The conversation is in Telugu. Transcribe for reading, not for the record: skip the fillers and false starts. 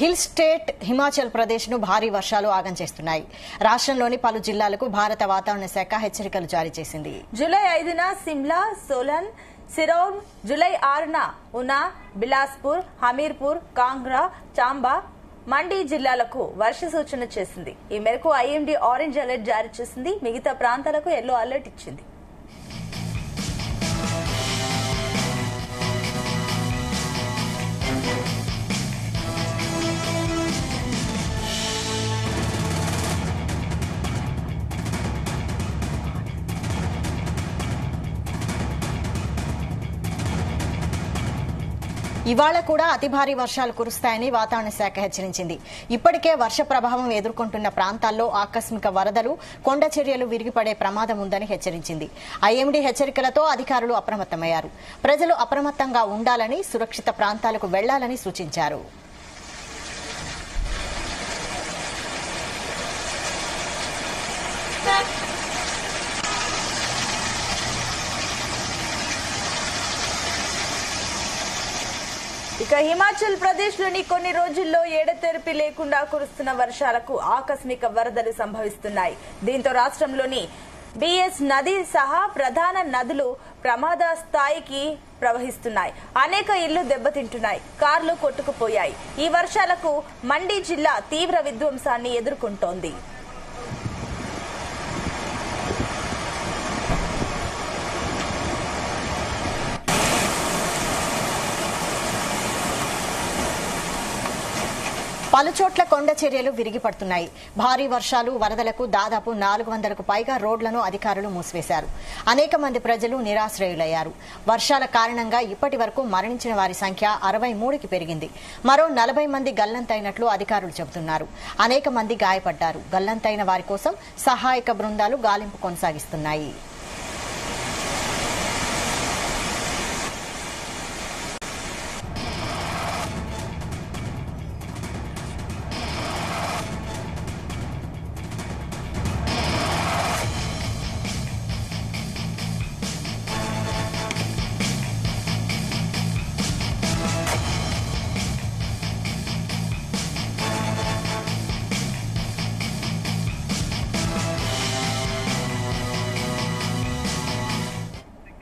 హిల్ స్టేట్ హిమాచల్ ప్రదేశ్ ను భారీ వర్షాలు ఆగం చేస్తున్నాయి. రాష్ట్రంలోని పలు జిల్లాలకు భారత వాతావరణ శాఖ హెచ్చరికలు జారీ చేసింది. జూలై 5న సిమ్లా, సోలన్, సిరౌన్, జూలై 6న ఉనా, బిలాస్పూర్, హమీర్పూర్, కాంగ్రా, చాంబా, మండి జిల్లాలకు వర్ష సూచన చేసింది. ఈ మేరకు ఐఎండీ ఆరెంజ్ అలర్ట్ జారీ చేసింది. మిగతా ప్రాంతాలకు ఎల్లో అలర్ట్ ఇచ్చింది. ఇవాళ కూడా అతి భారీ వర్షాలు కురుస్తాయని వాతావరణ శాఖ హెచ్చరించింది. ఇప్పటికే వర్ష ప్రభావం ఎదుర్కొంటున్న ప్రాంతాల్లో ఆకస్మిక వరదలు, కొండ చర్యలు విరిగిపడే ప్రమాదం ఉందని హెచ్చరించింది. ఐఎండీ హెచ్చరికలతో అధికారులు అప్రమత్తమయ్యారు. ప్రజలు అప్రమత్తంగా ఉండాలని, సురక్షిత ప్రాంతాలకు వెళ్లాలని సూచించారు. ఇక హిమాచల్ ప్రదేశ్ లోని కొన్ని రోజుల్లో ఎడతెరిపి లేకుండా కురుస్తున్న వర్షాలకు ఆకస్మిక వరదలు సంభవిస్తున్నాయి. దీంతో రాష్ట్రంలోని బిఎస్ నది సహా ప్రధాన నదులు ప్రమాద స్థాయికి ప్రవహిస్తున్నాయి. అనేక ఇళ్లు దెబ్బతింటున్నాయి, కార్లు కొట్టుకుపోయాయి. ఈ వర్షాలకు మండి జిల్లా తీవ్ర విధ్వంసాన్ని ఎదుర్కొంటోంది. పలుచోట్ల కొండ చర్యలు విరిగిపడుతున్నాయి. భారీ వర్షాలు, వరదలకు దాదాపు 400కు పైగా రోడ్లను అధికారులు మూసివేశారు. అనేక మంది ప్రజలు నిరాశ్రయులయ్యారు. వర్షాల కారణంగా ఇప్పటి వరకు మరణించిన వారి సంఖ్య 63కి పెరిగింది. మరో 40 మంది గల్లంతైనట్లు అధికారులు చెబుతున్నారు. అనేక మంది గాయపడ్డారు. గల్లంతైన వారి కోసం సహాయక బృందాలు గాలింపు కొనసాగిస్తున్నాయి.